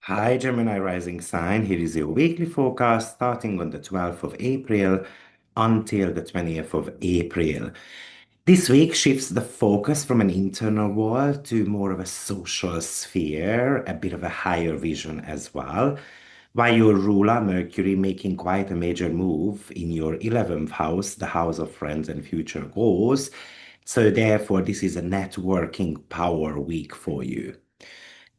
Hi, Gemini rising sign. Here is your weekly forecast starting on the 12th of April until the 20th of April. This week shifts the focus from an internal world to more of a social sphere, a bit of a higher vision as well. While your ruler, Mercury, making quite a major move in your 11th house, the house of friends and future goals. So, therefore, this is a networking power week for you.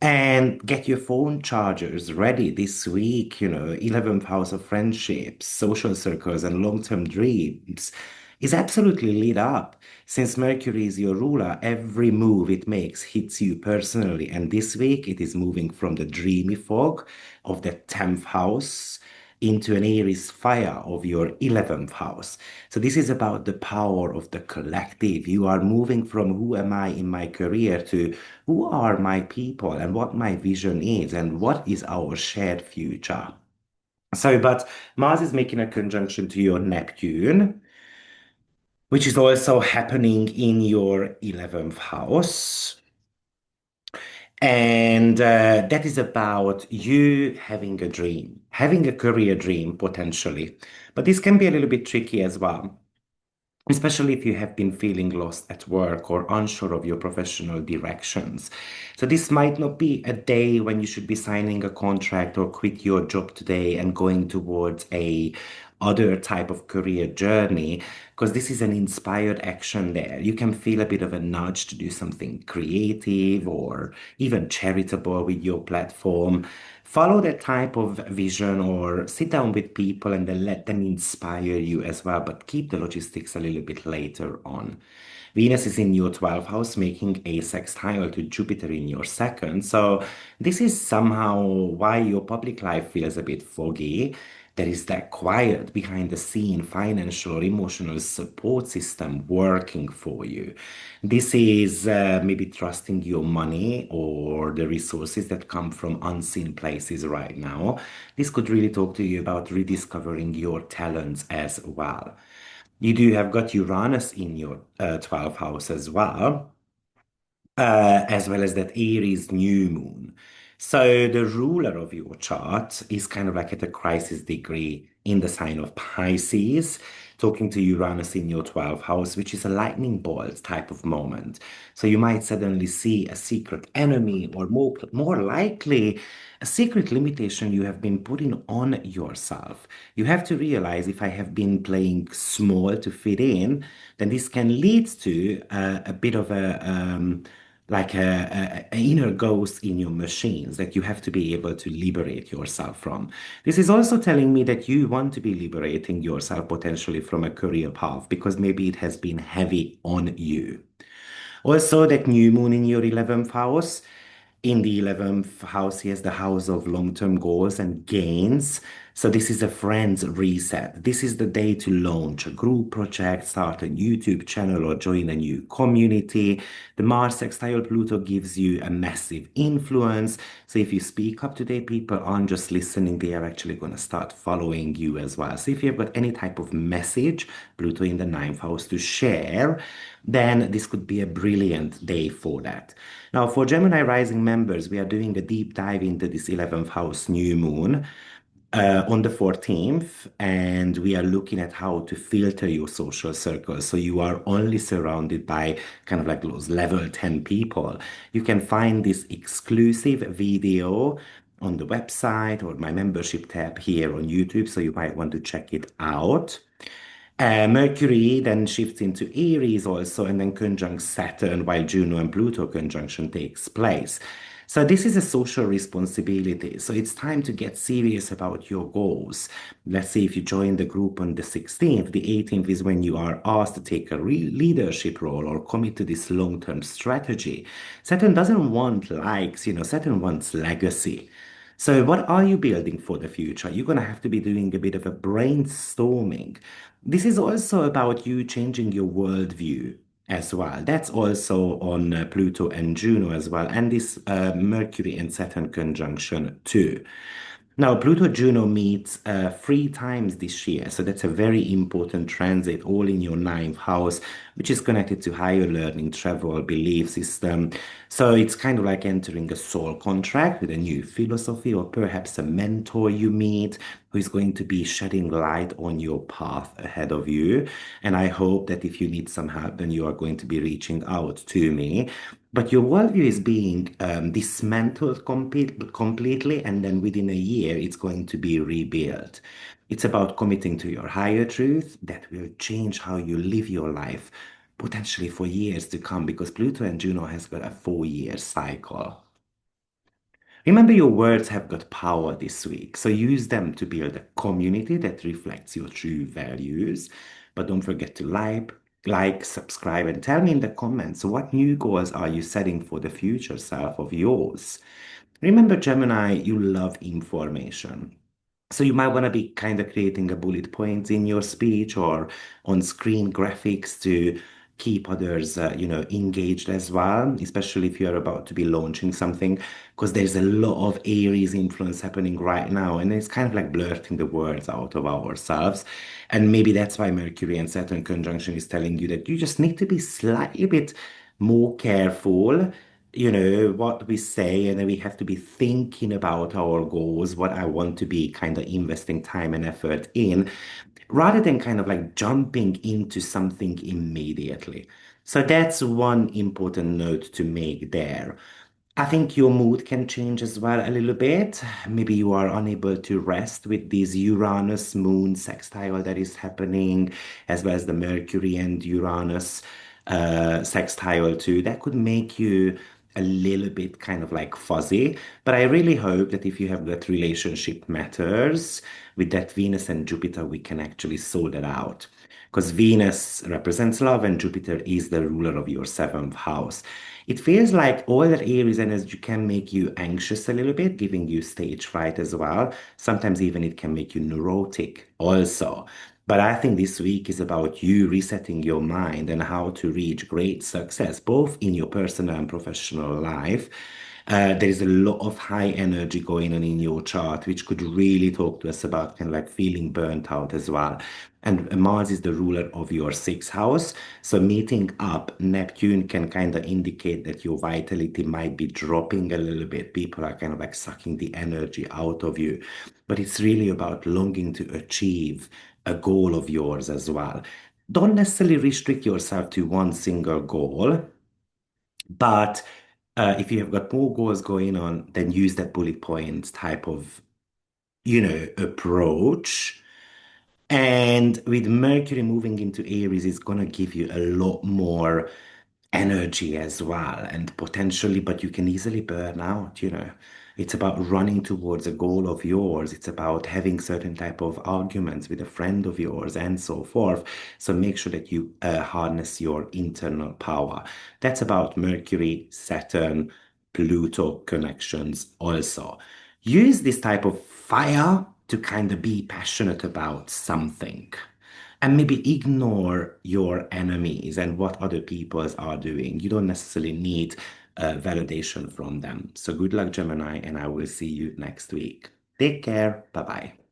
And get your phone chargers ready this week, 11th house of friendships, social circles, and long-term dreams is absolutely lit up. Since Mercury is your ruler, every move it makes hits you personally. And this week it is moving from the dreamy fog of the 10th house into an Aries fire of your 11th house. So this is about the power of the collective. You are moving from who am I in my career to who are my people and what my vision is and what is our shared future. But Mars is making a conjunction to your Neptune, which is also happening in your 11th house. And that is about you having a dream, having a career dream potentially. But this can be a little bit tricky as well, especially if you have been feeling lost at work or unsure of your professional directions. So this might not be a day when you should be signing a contract or quit your job today and going towards a other type of career journey, because this is an inspired action there. You can feel a bit of a nudge to do something creative or even charitable with your platform. Follow that type of vision or sit down with people and then let them inspire you as well, but keep the logistics a little bit later on. Venus is in your 12th house, making a sextile to Jupiter in your second. So, this is somehow why your public life feels a bit foggy. There is that quiet behind the scene financial or emotional support system working for you. This is maybe trusting your money or the resources that come from unseen places right now. This could really talk to you about rediscovering your talents as well. You do have got Uranus in your 12th house as well as that Aries new moon. So the ruler of your chart is kind of like at a crisis degree in the sign of Pisces, talking to Uranus in your 12th house, which is a lightning bolt type of moment. So you might suddenly see a secret enemy, or more likely, a secret limitation you have been putting on yourself. You have to realize if I have been playing small to fit in, then this can lead to a bit of a inner ghost in your machines that you have to be able to liberate yourself from. This is also telling me that you want to be liberating yourself potentially from a career path because maybe it has been heavy on you. Also, that new moon in your 11th house. In the 11th house, he has the house of long-term goals and gains. So this is a friend's reset. This is the day to launch a group project, start a YouTube channel, or join a new community. The Mars sextile Pluto gives you a massive influence. So if you speak up today, people aren't just listening, they are actually going to start following you as well. So if you've got any type of message, Pluto in the ninth house to share, then this could be a brilliant day for that. Now, for Gemini rising members, we are doing a deep dive into this 11th house new moon on the 14th, and we are looking at how to filter your social circles. So you are only surrounded by kind of like those level 10 people. You can find this exclusive video on the website or my membership tab here on YouTube, so you might want to check it out. Mercury then shifts into Aries also, and then conjunct Saturn while Juno and Pluto conjunction takes place. So this is a social responsibility. So it's time to get serious about your goals. Let's say if you join the group on the 16th, the 18th is when you are asked to take a real leadership role or commit to this long-term strategy. Saturn doesn't want likes, Saturn wants legacy. So, what are you building for the future? You're going to have to be doing a bit of a brainstorming. This is also about you changing your worldview as well. That's also on Pluto and Juno as well, and this Mercury and Saturn conjunction too. Now, Pluto Juno meets 3 times this year, so that's a very important transit, all in your ninth house, which is connected to higher learning, travel, belief system. So it's kind of like entering a soul contract with a new philosophy, or perhaps a mentor you meet who is going to be shedding light on your path ahead of you. And I hope that if you need some help, then you are going to be reaching out to me. But your worldview is being dismantled completely, and then within a year, it's going to be rebuilt. It's about committing to your higher truth that will change how you live your life, potentially for years to come, because Pluto and Juno has got a 4 year cycle. Remember, your words have got power this week, so use them to build a community that reflects your true values. But don't forget to subscribe, and tell me in the comments what new goals are you setting for the future self of yours. Remember, Gemini, you love information. So you might want to be kind of creating a bullet points in your speech or on screen graphics to keep others, engaged as well, especially if you're about to be launching something, because there's a lot of Aries influence happening right now, and it's kind of like blurting the words out of ourselves. And maybe that's why Mercury and Saturn conjunction is telling you that you just need to be slightly bit more careful, what we say, and then we have to be thinking about our goals, what I want to be kind of investing time and effort in, rather than kind of like jumping into something immediately. So that's one important note to make there. I think your mood can change as well a little bit. Maybe you are unable to rest with this Uranus moon sextile that is happening, as well as the Mercury and Uranus sextile too. That could make you a little bit kind of like fuzzy. But I really hope that if you have that relationship matters with that Venus and Jupiter, we can actually sort that out. Because Venus represents love and Jupiter is the ruler of your seventh house. It feels like all that Aries energy can make you anxious a little bit, giving you stage fright as well. Sometimes even it can make you neurotic also. But I think this week is about you resetting your mind and how to reach great success, both in your personal and professional life. There is a lot of high energy going on in your chart, which could really talk to us about kind of like feeling burnt out as well. And Mars is the ruler of your sixth house. So meeting up Neptune can kind of indicate that your vitality might be dropping a little bit. People are kind of like sucking the energy out of you. But it's really about longing to achieve a goal of yours as well. Don't necessarily restrict yourself to one single goal, but if you have got more goals going on, then use that bullet points type of, approach. And with Mercury moving into Aries, it's going to give you a lot more energy as well, and potentially, but you can easily burn out. It's about running towards a goal of yours. It's about having certain type of arguments with a friend of yours and so forth. So make sure that you harness your internal power. That's about Mercury, Saturn, Pluto connections also. Use this type of fire to kind of be passionate about something, and maybe ignore your enemies and what other peoples are doing. You don't necessarily need validation from them. So good luck, Gemini, and I will see you next week. Take care. Bye bye.